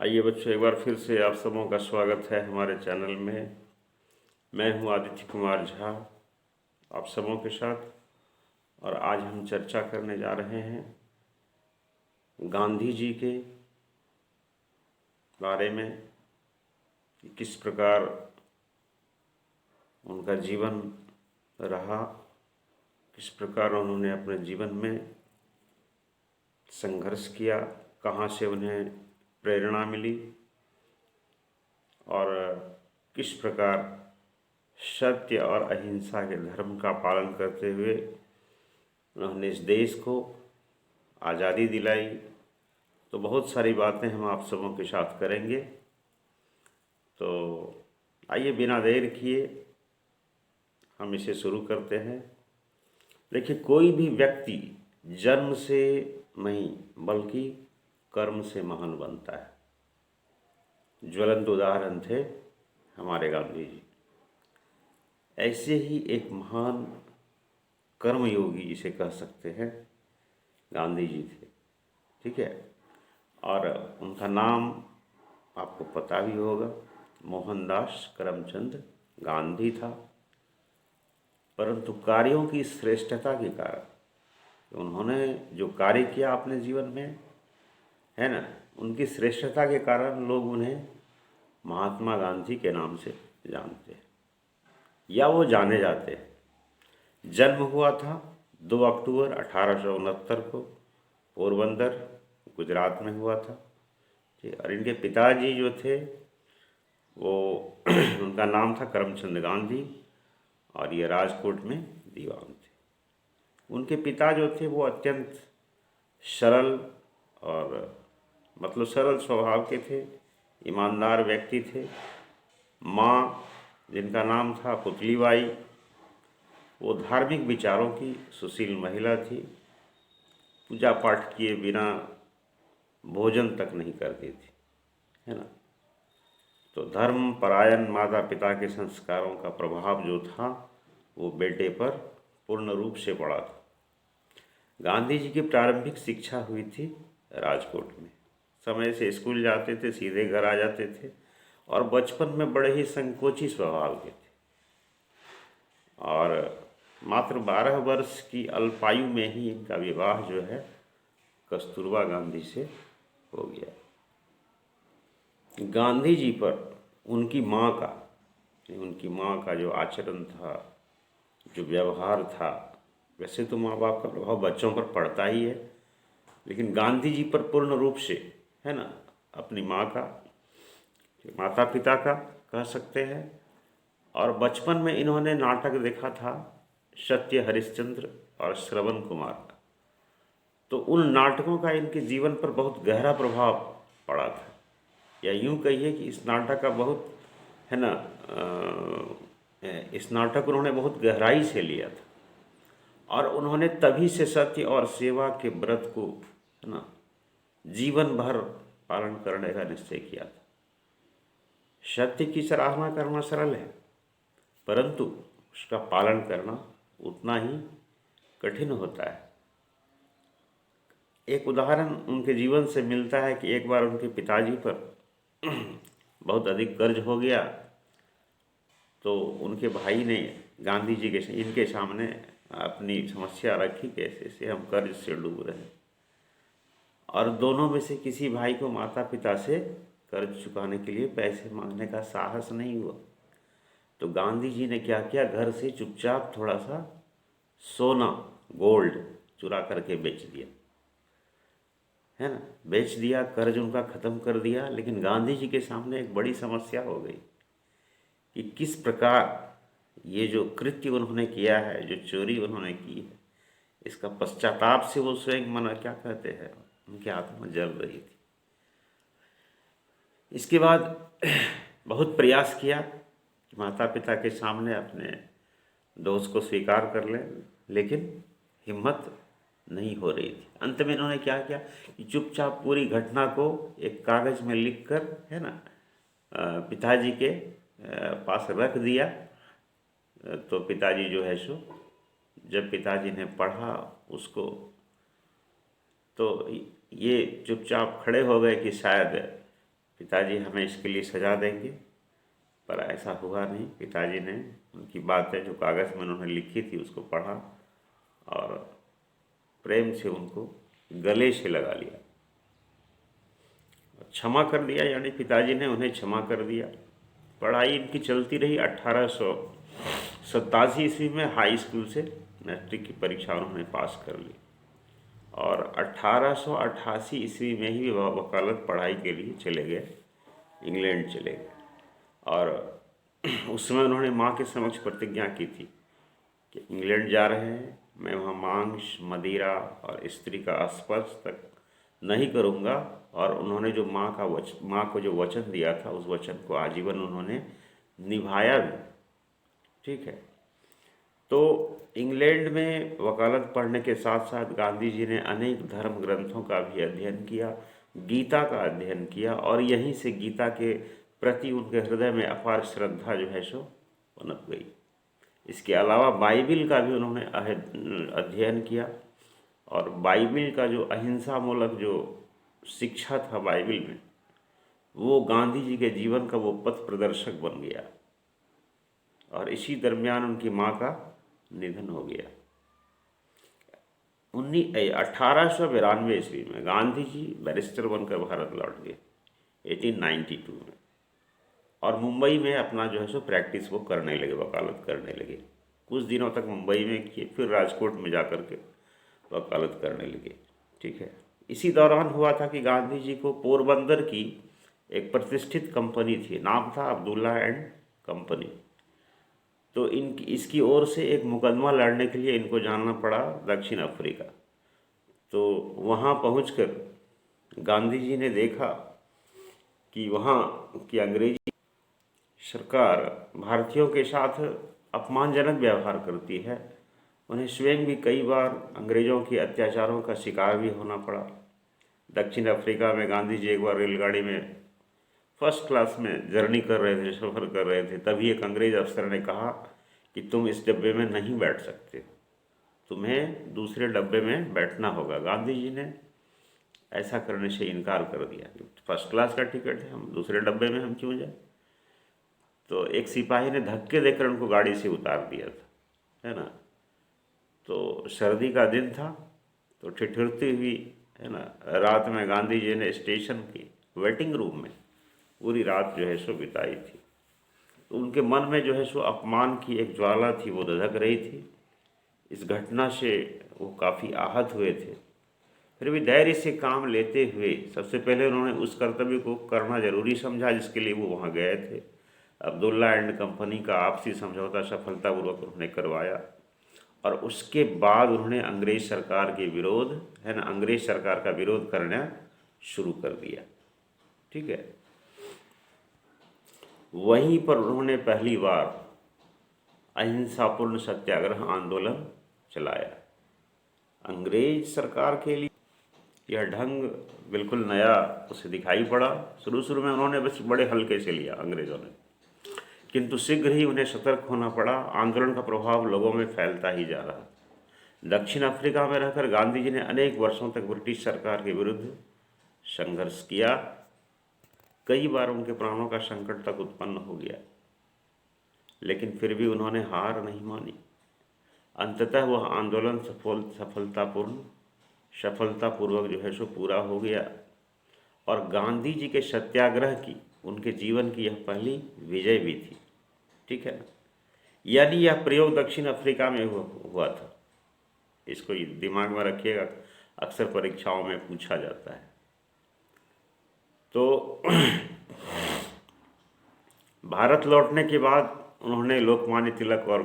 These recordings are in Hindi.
आइए बच्चों, एक बार फिर से आप सबों का स्वागत है हमारे चैनल में। मैं हूं आदित्य कुमार झा, आप सबों के साथ। और आज हम चर्चा करने जा रहे हैं गांधी जी के बारे में कि किस प्रकार उनका जीवन रहा, किस प्रकार उन्होंने अपने जीवन में संघर्ष किया, कहाँ से उन्हें प्रेरणा मिली और किस प्रकार सत्य और अहिंसा के धर्म का पालन करते हुए उन्होंने इस देश को आज़ादी दिलाई। तो बहुत सारी बातें हम आप सबों के साथ करेंगे। तो आइए बिना देर किए हम इसे शुरू करते हैं। देखिए, कोई भी व्यक्ति जन्म से नहीं बल्कि कर्म से महान बनता है। ज्वलंत उदाहरण थे हमारे गांधी जी। ऐसे ही एक महान कर्मयोगी जिसे कह सकते हैं गांधी जी थे, ठीक है। और उनका नाम आपको पता भी होगा, मोहनदास करमचंद गांधी था। परंतु कार्यों की श्रेष्ठता के कारण उन्होंने जो कार्य किया अपने जीवन में, है ना, उनकी श्रेष्ठता के कारण लोग उन्हें महात्मा गांधी के नाम से जानते हैं या वो जाने जाते हैं। जन्म हुआ था 2 अक्टूबर 1869 को, पोरबंदर गुजरात में हुआ था, ठीक। और इनके पिताजी जो थे वो उनका नाम था करमचंद गांधी और ये राजकोट में दीवान थे। उनके पिता जो थे वो अत्यंत सरल और सरल स्वभाव के थे, ईमानदार व्यक्ति थे। माँ जिनका नाम था पुतलीबाई, वो धार्मिक विचारों की सुशील महिला थी। पूजा पाठ किए बिना भोजन तक नहीं करती थी, है ना। तो धर्म परायण माता पिता के संस्कारों का प्रभाव जो था वो बेटे पर पूर्ण रूप से पड़ा था। गांधी जी की प्रारंभिक शिक्षा हुई थी राजकोट में। समय से स्कूल जाते थे, सीधे घर आ जाते थे और बचपन में बड़े ही संकोची स्वभाव के थे। और मात्र 12 वर्ष की अल्पायु में ही इनका विवाह जो है कस्तूरबा गांधी से हो गया। गांधी जी पर उनकी माँ का जो आचरण था, जो व्यवहार था, वैसे तो माँ बाप का प्रभाव बच्चों पर पड़ता ही है, लेकिन गांधी जी पर पूर्ण रूप से, है ना, अपनी माँ का, माता पिता का कह सकते हैं। और बचपन में इन्होंने नाटक देखा था सत्य हरिश्चंद्र और श्रवण कुमार का। तो उन नाटकों का इनके जीवन पर बहुत गहरा प्रभाव पड़ा था, या यूँ कहिए कि इस नाटक का बहुत, है ना, इस नाटक को उन्होंने बहुत गहराई से लिया था और उन्होंने तभी से सत्य और सेवा के व्रत को, है ना, जीवन भर पालन करने का निश्चय किया था। सत्य की सराहना करना सरल है, परंतु उसका पालन करना उतना ही कठिन होता है। एक उदाहरण उनके जीवन से मिलता है कि एक बार उनके पिताजी पर बहुत अधिक कर्ज हो गया। तो उनके भाई ने गांधी जी के इनके सामने अपनी समस्या रखी, कैसे से हम कर्ज से डूब रहे हैं। और दोनों में से किसी भाई को माता पिता से कर्ज चुकाने के लिए पैसे मांगने का साहस नहीं हुआ। तो गांधी जी ने क्या किया, घर से चुपचाप थोड़ा सा सोना, गोल्ड चुरा करके बेच दिया, है ना, बेच दिया, कर्ज उनका ख़त्म कर दिया। लेकिन गांधी जी के सामने एक बड़ी समस्या हो गई कि किस प्रकार ये जो कृत्य उन्होंने किया है, जो चोरी उन्होंने की है, इसका पश्चाताप से वो स्वयं मन क्या कहते हैं, उनकी आत्मा जल रही थी। इसके बाद बहुत प्रयास किया कि माता पिता के सामने अपने दोष को स्वीकार कर लें, लेकिन हिम्मत नहीं हो रही थी। अंत में इन्होंने क्या किया कि चुपचाप पूरी घटना को एक कागज़ में लिखकर, है ना, पिताजी के पास रख दिया। तो पिताजी जो है सो, जब पिताजी ने पढ़ा उसको, तो ये चुपचाप खड़े हो गए कि शायद पिताजी हमें इसके लिए सज़ा देंगे, पर ऐसा हुआ नहीं। पिताजी ने उनकी बातें जो कागज़ में उन्होंने लिखी थी उसको पढ़ा और प्रेम से उनको गले से लगा लिया, क्षमा कर दिया, यानी पिताजी ने उन्हें क्षमा कर दिया। पढ़ाई इनकी चलती रही। 1887 ईस्वी में हाई स्कूल से मैट्रिक की परीक्षा उन्होंने पास कर ली और 1888 ईस्वी में ही वह वकालत पढ़ाई के लिए चले गए, इंग्लैंड चले गए। और उस समय उन्होंने माँ के समक्ष प्रतिज्ञा की थी कि इंग्लैंड जा रहे हैं, मैं वहाँ मांस, मदिरा और स्त्री का स्पर्श तक नहीं करूँगा। और उन्होंने जो माँ को जो वचन दिया था उस वचन को आजीवन उन्होंने निभाया भी। ठीक है। तो इंग्लैंड में वकालत पढ़ने के साथ साथ गांधी जी ने अनेक धर्म ग्रंथों का भी अध्ययन किया, गीता का अध्ययन किया और यहीं से गीता के प्रति उनके हृदय में अपार श्रद्धा जो है सो पनप गई। इसके अलावा बाइबिल का भी उन्होंने अध्ययन किया और बाइबिल का जो अहिंसा मूलक जो शिक्षा था बाइबिल में, वो गांधी जी के जीवन का वो पथ प्रदर्शक बन गया। और इसी दरमियान उनकी माँ का निधन हो गया। 1892 ईस्वी में गांधी जी बैरिस्टर बनकर भारत लौट गए 1892 में, और मुंबई में अपना जो है सो प्रैक्टिस वो करने लगे, वकालत करने लगे। कुछ दिनों तक मुंबई में किए, फिर राजकोट में जा कर के वकालत करने लगे। ठीक है। इसी दौरान हुआ था कि गांधी जी को पोरबंदर की एक प्रतिष्ठित कंपनी थी, नाम था अब्दुल्ला एंड कंपनी। तो इसकी ओर से एक मुकदमा लड़ने के लिए इनको जाना पड़ा दक्षिण अफ्रीका। तो वहाँ पहुंचकर गांधी जी ने देखा कि वहाँ की अंग्रेजी सरकार भारतीयों के साथ अपमानजनक व्यवहार करती है। उन्हें स्वयं भी कई बार अंग्रेज़ों के अत्याचारों का शिकार भी होना पड़ा। दक्षिण अफ्रीका में गांधी जी एक बार रेलगाड़ी में फर्स्ट क्लास में जर्नी कर रहे थे, सफ़र कर रहे थे, तभी एक अंग्रेज़ अफसर ने कहा कि तुम इस डब्बे में नहीं बैठ सकते, तुम्हें दूसरे डब्बे में बैठना होगा। गांधी जी ने ऐसा करने से इनकार कर दिया। फर्स्ट क्लास का टिकट है, हम दूसरे डब्बे में हम क्यों जाए। तो एक सिपाही ने धक्के देकर उनको गाड़ी से उतार दिया था, है ना। तो सर्दी का दिन था, तो ठिठुरती हुई, है ना, रात में गांधी जी ने स्टेशन की वेटिंग रूम में पूरी रात जो है सो बिताई थी। तो उनके मन में जो है सो अपमान की एक ज्वाला थी, वो धधक रही थी। इस घटना से वो काफ़ी आहत हुए थे। फिर भी धैर्य से काम लेते हुए सबसे पहले उन्होंने उस कर्तव्य को करना जरूरी समझा जिसके लिए वो वहाँ गए थे। अब्दुल्ला एंड कंपनी का आपसी समझौता सफलतापूर्वक उन्होंने करवाया और उसके बाद उन्होंने अंग्रेज सरकार के विरोध, है ना, अंग्रेज सरकार का विरोध करना शुरू कर दिया। ठीक है। वहीं पर उन्होंने पहली बार अहिंसापूर्ण सत्याग्रह आंदोलन चलाया। अंग्रेज सरकार के लिए यह ढंग बिल्कुल नया उसे दिखाई पड़ा। शुरू शुरू में उन्होंने बस बड़े हल्के से लिया अंग्रेज़ों ने, किंतु शीघ्र ही उन्हें सतर्क होना पड़ा। आंदोलन का प्रभाव लोगों में फैलता ही जा रहा। दक्षिण अफ्रीका में रहकर गांधी जी ने अनेक वर्षों तक ब्रिटिश सरकार के विरुद्ध संघर्ष किया। कई बार उनके प्राणों का संकट तक उत्पन्न हो गया, लेकिन फिर भी उन्होंने हार नहीं मानी। अंततः वह आंदोलन सफलतापूर्वक जो है सो पूरा हो गया और गांधी जी के सत्याग्रह की, उनके जीवन की यह पहली विजय भी थी। ठीक है ना। यानी यह प्रयोग दक्षिण अफ्रीका में हुआ था। इसको दिमाग में रखिएगा, अक्सर परीक्षाओं में पूछा जाता है। तो भारत लौटने के बाद उन्होंने लोकमान्य तिलक और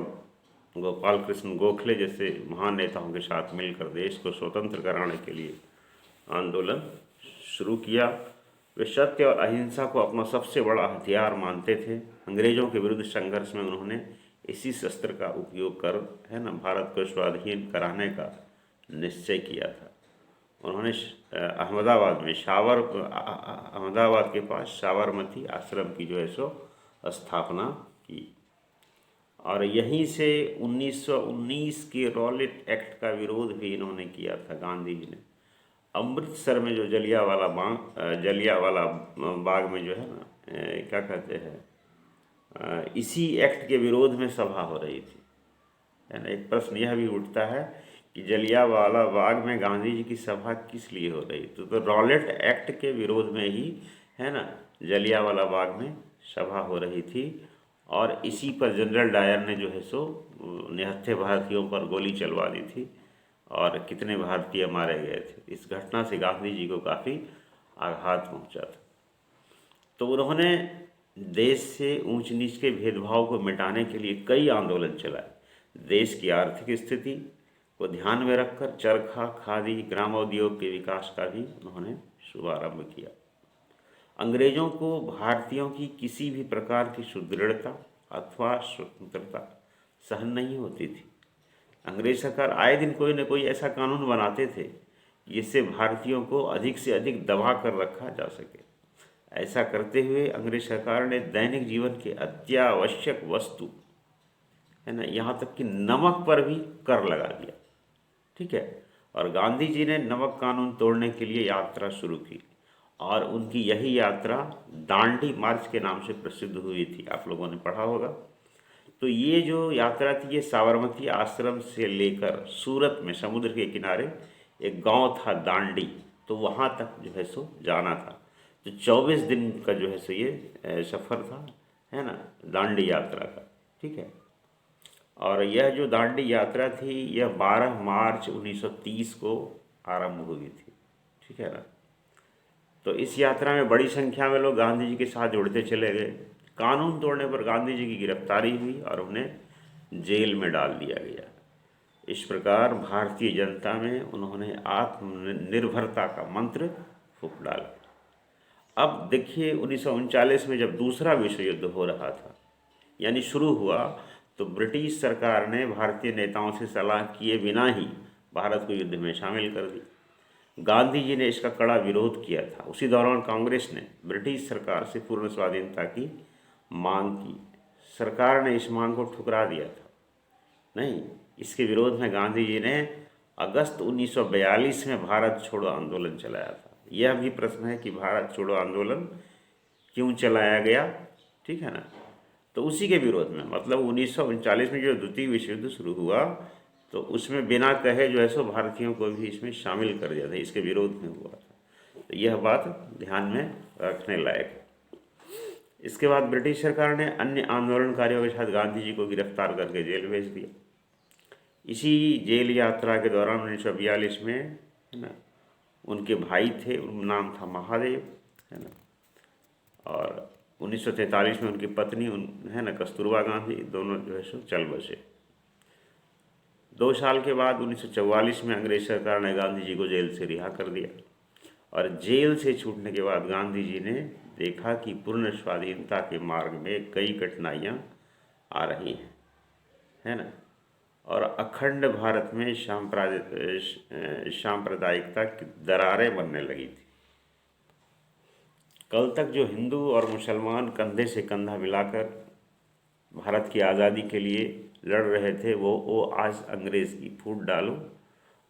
गोपाल कृष्ण गोखले जैसे महान नेताओं के साथ मिलकर देश को स्वतंत्र कराने के लिए आंदोलन शुरू किया। वे सत्य और अहिंसा को अपना सबसे बड़ा हथियार मानते थे। अंग्रेजों के विरुद्ध संघर्ष में उन्होंने इसी शस्त्र का उपयोग कर, है ना, भारत को स्वाधीन कराने का निश्चय किया था। उन्होंने अहमदाबाद के पास साबरमती आश्रम की जो है सो स्थापना की और यहीं से 1919 के रॉलेट एक्ट का विरोध भी इन्होंने किया था गांधी जी ने। अमृतसर में जो जलियांवाला बाग में जो है ना, क्या कहते हैं, इसी एक्ट के विरोध में सभा हो रही थी, है ना। एक प्रश्न यह भी उठता है कि जलियांवाला बाग में गांधी जी की सभा किस लिए हो रही, तो रॉलेट एक्ट के विरोध में ही, है ना, जलियांवाला बाग में सभा हो रही थी। और इसी पर जनरल डायर ने जो है सो निहत्थे भारतीयों पर गोली चलवा दी थी और कितने भारतीय मारे गए थे। इस घटना से गांधी जी को काफ़ी आघात पहुंचा था। तो उन्होंने देश से ऊंच नीच के भेदभाव को मिटाने के लिए कई आंदोलन चलाए। देश की आर्थिक स्थिति को ध्यान में रखकर चरखा, खादी, ग्रामोद्योग के विकास का भी उन्होंने शुभारंभ किया। अंग्रेजों को भारतीयों की किसी भी प्रकार की सुदृढ़ता अथवा स्वतंत्रता सहन नहीं होती थी। अंग्रेज सरकार आए दिन कोई न कोई ऐसा कानून बनाते थे जिससे भारतीयों को अधिक से अधिक दबा कर रखा जा सके। ऐसा करते हुए अंग्रेज सरकार ने दैनिक जीवन के अत्यावश्यक वस्तु, है ना, यहाँ तक कि नमक पर भी कर लगा दिया। ठीक है। और गांधी जी ने नमक कानून तोड़ने के लिए यात्रा शुरू की और उनकी यही यात्रा दांडी मार्च के नाम से प्रसिद्ध हुई थी। आप लोगों ने पढ़ा होगा। तो ये जो यात्रा थी, ये साबरमती आश्रम से लेकर सूरत में समुद्र के किनारे एक गांव था दांडी, तो वहाँ तक जो है सो जाना था। तो 24 दिन का जो है सो ये सफ़र था, है ना, दांडी यात्रा का। ठीक है। और यह जो दांडी यात्रा थी, यह 12 मार्च 1930 को आरंभ हुई थी। ठीक है ना। तो इस यात्रा में बड़ी संख्या में लोग गांधी जी के साथ जुड़ते चले गए। कानून तोड़ने पर गांधी जी की गिरफ्तारी हुई और उन्हें जेल में डाल दिया गया। इस प्रकार भारतीय जनता में उन्होंने आत्मनिर्भरता का मंत्र फूंक डाला। अब देखिए 1939 में जब दूसरा विश्व युद्ध हो रहा था, यानी शुरू हुआ, तो ब्रिटिश सरकार ने भारतीय नेताओं से सलाह किए बिना ही भारत को युद्ध में शामिल कर दी। गांधी जी ने इसका कड़ा विरोध किया था। उसी दौरान कांग्रेस ने ब्रिटिश सरकार से पूर्ण स्वाधीनता की मांग की। सरकार ने इस मांग को ठुकरा दिया था। नहीं, इसके विरोध में गांधी जी ने अगस्त 1942 में भारत छोड़ो आंदोलन चलाया था। यह भी प्रश्न है कि भारत छोड़ो आंदोलन क्यों चलाया गया। ठीक है ना। तो उसी के विरोध में, मतलब 1939 में जो द्वितीय विश्व युद्ध शुरू हुआ, तो उसमें बिना कहे जो है सो भारतीयों को भी इसमें शामिल कर दिया था, इसके विरोध में हुआ था। तो यह बात ध्यान में रखने लायक है। इसके बाद ब्रिटिश सरकार ने अन्य आंदोलनकारियों के साथ गांधी जी को गिरफ्तार करके जेल भेज दिया। इसी जेल यात्रा के दौरान 1942 में, है ना, उनके भाई थे, उनका नाम था महादेव, है ना, और 1943 में उनकी पत्नी है ना, कस्तूरबा गांधी, दोनों जो है सो चल बसे। 2 साल के बाद 1944 में अंग्रेज सरकार ने गांधी जी को जेल से रिहा कर दिया। और जेल से छूटने के बाद गांधी जी ने देखा कि पूर्ण स्वाधीनता के मार्ग में कई कठिनाइयाँ आ रही हैं, है ना, और अखंड भारत में सांप्रदायिकता की दरारें बनने लगी थी। कल तक जो हिंदू और मुसलमान कंधे से कंधा मिलाकर भारत की आज़ादी के लिए लड़ रहे थे, वो आज अंग्रेज़ की फूट डालो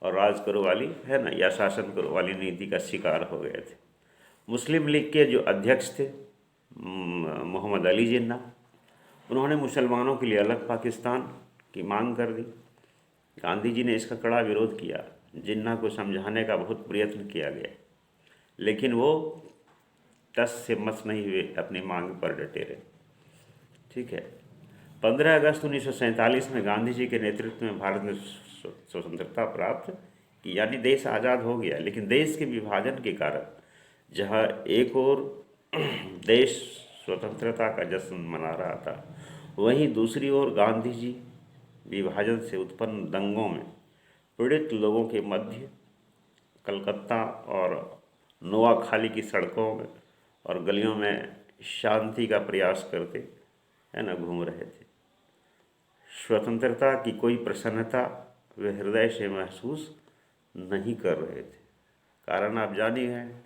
और राज करो वाली, है ना, या शासन करो वाली नीति का शिकार हो गए थे। मुस्लिम लीग के जो अध्यक्ष थे मोहम्मद अली जिन्ना, उन्होंने मुसलमानों के लिए अलग पाकिस्तान की मांग कर दी। गांधी जी ने इसका कड़ा विरोध किया। जिन्ना को समझाने का बहुत प्रयत्न किया गया, लेकिन वो टस से मस नहीं हुए, अपनी मांग पर डटे रहे। ठीक है। 15 अगस्त 1947 में गांधी जी के नेतृत्व में भारत ने स्वतंत्रता प्राप्त की, यानी देश आज़ाद हो गया। लेकिन देश के विभाजन के कारण जहाँ एक और देश स्वतंत्रता का जश्न मना रहा था, वहीं दूसरी ओर गांधी जी विभाजन से उत्पन्न दंगों में पीड़ित लोगों के मध्य कलकत्ता और नोआखाली की सड़कों में और गलियों में शांति का प्रयास करते, है ना, घूम रहे थे। स्वतंत्रता की कोई प्रसन्नता वे हृदय से महसूस नहीं कर रहे थे। कारण आप जानिए हैं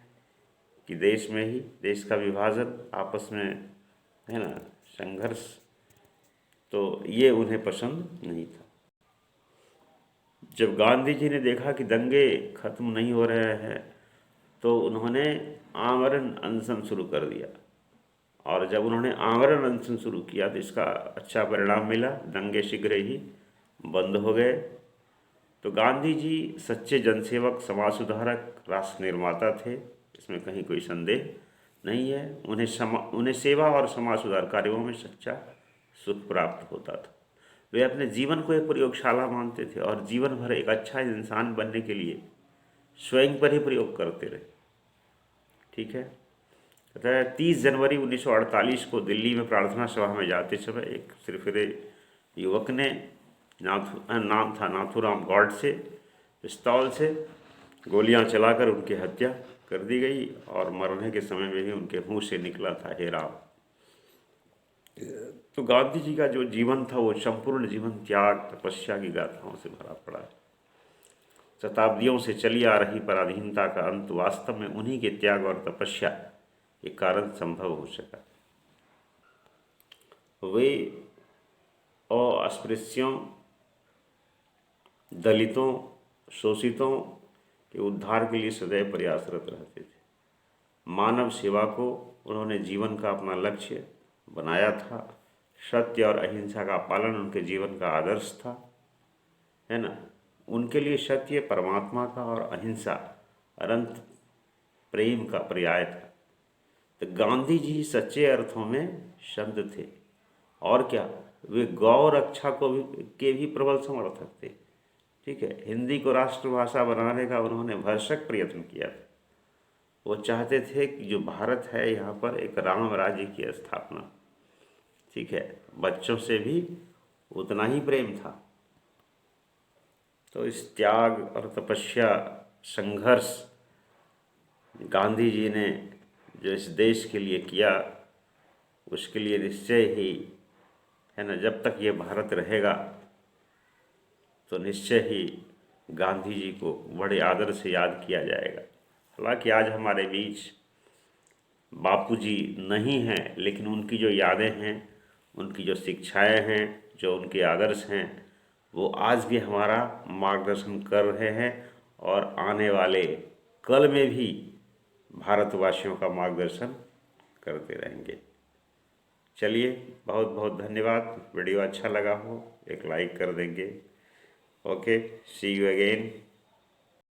कि देश में ही देश का विभाजन, आपस में, है ना, संघर्ष, तो ये उन्हें पसंद नहीं था। जब गांधी जी ने देखा कि दंगे खत्म नहीं हो रहे हैं तो उन्होंने आमरण अनशन शुरू कर दिया। और जब उन्होंने आमरण अनशन शुरू किया तो इसका अच्छा परिणाम मिला, दंगे शीघ्र ही बंद हो गए। तो गांधी जी सच्चे जनसेवक, समाज सुधारक, राष्ट्र निर्माता थे, इसमें कहीं कोई संदेह नहीं है। उन्हें सेवा और समाज सुधार कार्यों में सच्चा सुख प्राप्त होता था। वे अपने जीवन को एक प्रयोगशाला मानते थे और जीवन भर एक अच्छा इंसान बनने के लिए स्वयं पर ही प्रयोग करते रहे। ठीक है। कहता है 30 जनवरी 1948 को दिल्ली में प्रार्थना सभा में जाते समय एक सिरफिरे युवक ने, नाम था नाथूराम गॉडसे, पिस्तौल से गोलियां चलाकर उनकी हत्या कर दी गई और मरने के समय में भी उनके मुंह से निकला था, हे राम। तो गांधी जी का जो जीवन था वो संपूर्ण जीवन त्याग, तपस्या की गाथाओं से भरा पड़ा है। शताब्दियों से चली आ रही पराधीनता का अंत वास्तव में उन्हीं के त्याग और तपस्या के कारण संभव हो सका। वे अस्पृश्यों, दलितों, शोषितों के उद्धार के लिए सदैव प्रयासरत रहते थे। मानव सेवा को उन्होंने जीवन का अपना लक्ष्य बनाया था। सत्य और अहिंसा का पालन उनके जीवन का आदर्श था, है ना। उनके लिए सत्य परमात्मा का और अहिंसा अनंत प्रेम का पर्याय था। तो गांधी जी सच्चे अर्थों में संत थे। और क्या, वे गौ रक्षा को के भी प्रबल समर्थक थे। ठीक है। हिंदी को राष्ट्रभाषा बनाने का उन्होंने भरसक प्रयत्न किया था। वो चाहते थे कि जो भारत है यहाँ पर एक राम राज्य की स्थापना। ठीक है। बच्चों से भी उतना ही प्रेम था। तो इस त्याग और तपस्या, संघर्ष गांधी जी ने जो इस देश के लिए किया, उसके लिए निश्चय ही, है ना, जब तक ये भारत रहेगा तो निश्चय ही गांधी जी को बड़े आदर से याद किया जाएगा। हालांकि आज हमारे बीच बापूजी नहीं हैं, लेकिन उनकी जो यादें हैं, उनकी जो शिक्षाएं हैं, जो उनके आदर्श हैं, वो आज भी हमारा मार्गदर्शन कर रहे हैं और आने वाले कल में भी भारतवासियों का मार्गदर्शन करते रहेंगे। चलिए, बहुत बहुत धन्यवाद। वीडियो अच्छा लगा हो एक लाइक कर देंगे। Okay, see you again.